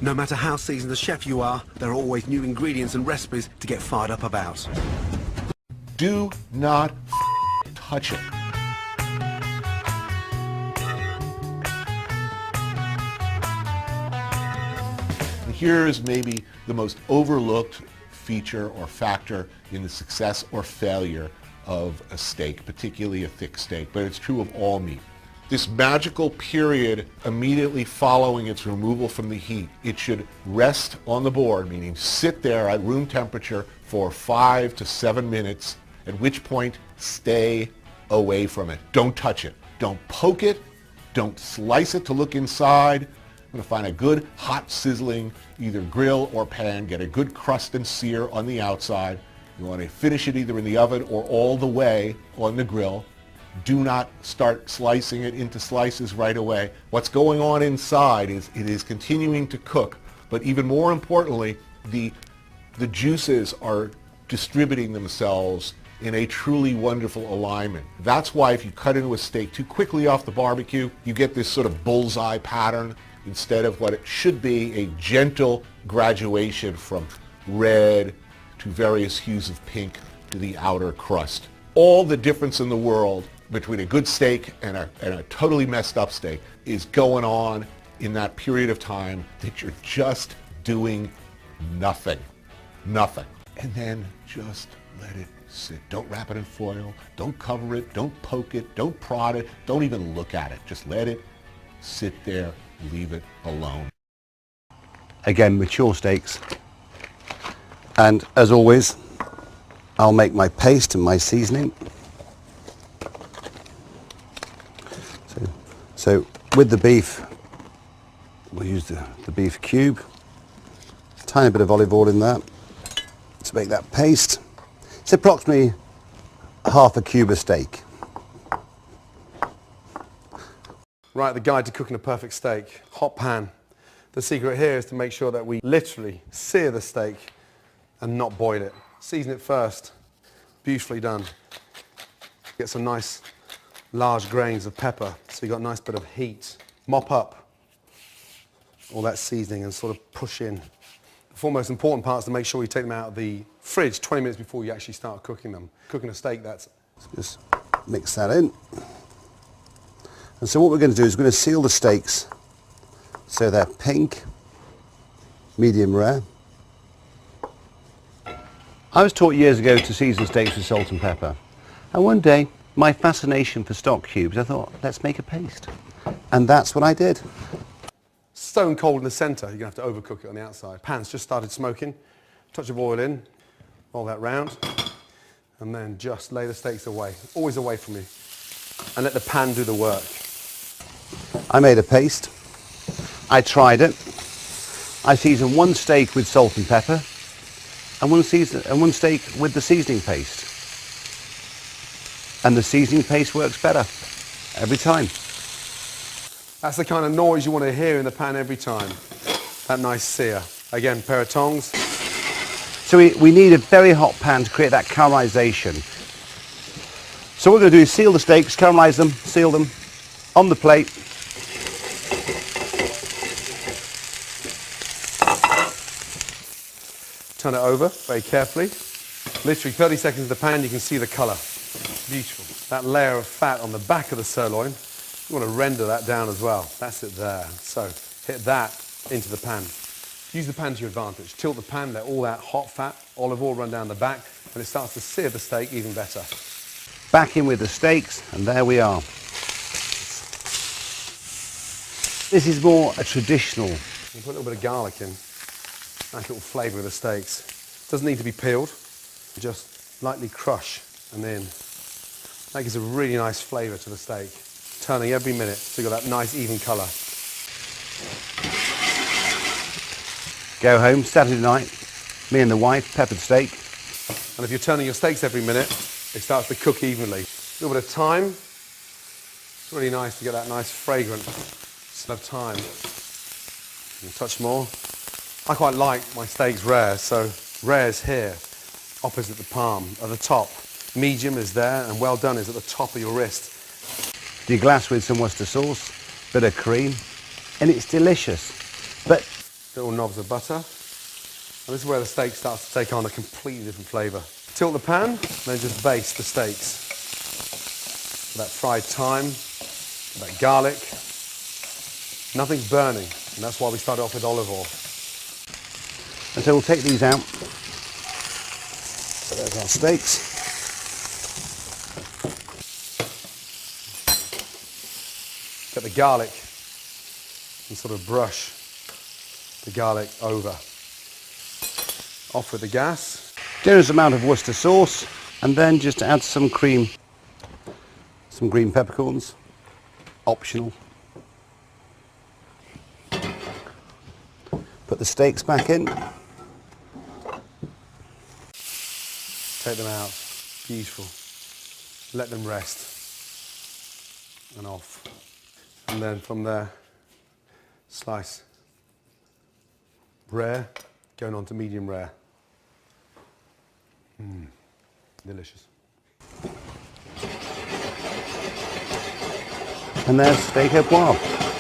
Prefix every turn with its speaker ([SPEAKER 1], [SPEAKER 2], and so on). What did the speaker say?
[SPEAKER 1] No matter how seasoned a chef you are, there are always new ingredients and recipes to get fired up about.
[SPEAKER 2] Do not touch it. And here's maybe the most overlooked feature or factor in the success or failure of a steak, particularly a thick steak, but it's true of all meat. This magical period immediately following its removal from the heat, it should rest on the board, meaning sit there at room temperature for 5 to 7 minutes, at which point stay away from it. Don't touch it. Don't poke it. Don't slice it to look inside. I'm going to find a good hot sizzling either grill or pan, get a good crust and sear on the outside. You want to finish it either in the oven or all the way on the grill. Do not start slicing it into slices right away. What's going on inside is it is continuing to cook, but even more importantly, the juices are distributing themselves in a truly wonderful alignment. That's why if you cut into a steak too quickly off the barbecue, you get this sort of bullseye pattern instead of what it should be, a gentle graduation from red to various hues of pink to the outer crust. All the difference in the world between a good steak and a totally messed up steak is going on in that period of time that you're just doing nothing. Nothing. And then just let it sit. Don't wrap it in foil. Don't cover it. Don't poke it. Don't prod it. Don't even look at it. Just let it sit there. Leave it alone.
[SPEAKER 3] Again, mature steaks. And as always, I'll make my paste and my seasoning. So with the beef, we'll use the beef cube. Tiny bit of olive oil in that to make that paste. It's approximately half a cube of steak.
[SPEAKER 4] Right, the guide to cooking a perfect steak. Hot pan. The secret here is to make sure that we literally sear the steak and not boil it. Season it first. Beautifully done. Get some nice large grains of pepper, so you got a nice bit of heat. Mop up all that seasoning and sort of push in. The four most important parts to make sure you take them out of the fridge 20 minutes before you actually start cooking them. Cooking a steak, that's...
[SPEAKER 3] Just mix that in. And so what we're going to do is we're going to seal the steaks so they're pink, medium rare. I was taught years ago to season steaks with salt and pepper. And one day, my fascination for stock cubes, I thought, let's make a paste. And that's what I did.
[SPEAKER 4] Stone cold in the centre, you're going to have to overcook it on the outside. Pan's just started smoking. Touch of oil in, roll that round, and then just lay the steaks away, always away from you, and let the pan do the work.
[SPEAKER 3] I made a paste. I tried it. I seasoned one steak with salt and pepper, and one steak with the seasoning paste. And the seasoning paste works better every time.
[SPEAKER 4] That's the kind of noise you want to hear in the pan every time. That nice sear. Again, pair of tongs.
[SPEAKER 3] So we need a very hot pan to create that caramelization. So what we're going to do is seal the steaks, caramelize them, seal them on the plate.
[SPEAKER 4] Turn it over very carefully. Literally 30 seconds in the pan, you can see the colour. Beautiful. That layer of fat on the back of the sirloin, you want to render that down as well. That's it there. So hit that into the pan. Use the pan to your advantage. Tilt the pan, let all that hot fat, olive oil run down the back, and it starts to sear the steak even better.
[SPEAKER 3] Back in with the steaks, and there we are. This is more a traditional.
[SPEAKER 4] You can put a little bit of garlic in. Nice little flavour of the steaks. Doesn't need to be peeled. Just lightly crush and then that gives a really nice flavour to the steak. Turning every minute so you've got that nice even colour.
[SPEAKER 3] Go home Saturday night, me and the wife, peppered steak.
[SPEAKER 4] And if you're turning your steaks every minute, it starts to cook evenly. A little bit of thyme. It's really nice to get that nice fragrant smell of thyme. A touch more. I quite like my steaks rare, so rare is here, opposite the palm, at the top. Medium is there, and well done is at the top of your wrist.
[SPEAKER 3] You glass with some Worcester sauce, bit of cream, and it's delicious. But
[SPEAKER 4] little knobs of butter. And this is where the steak starts to take on a completely different flavour. Tilt the pan, then just baste the steaks. That fried thyme, that garlic. Nothing's burning, and that's why we started off with olive oil.
[SPEAKER 3] And so we'll take these out. So there's our steaks.
[SPEAKER 4] Get the garlic and sort of brush the garlic over. Off with the gas.
[SPEAKER 3] Generous amount of Worcester sauce, and then just add some cream, some green peppercorns, optional. Put the steaks back in.
[SPEAKER 4] Take them out. Beautiful. Let them rest. And off. And then from there, slice. Rare, going on to medium rare. Delicious.
[SPEAKER 3] And there's steak au poivre.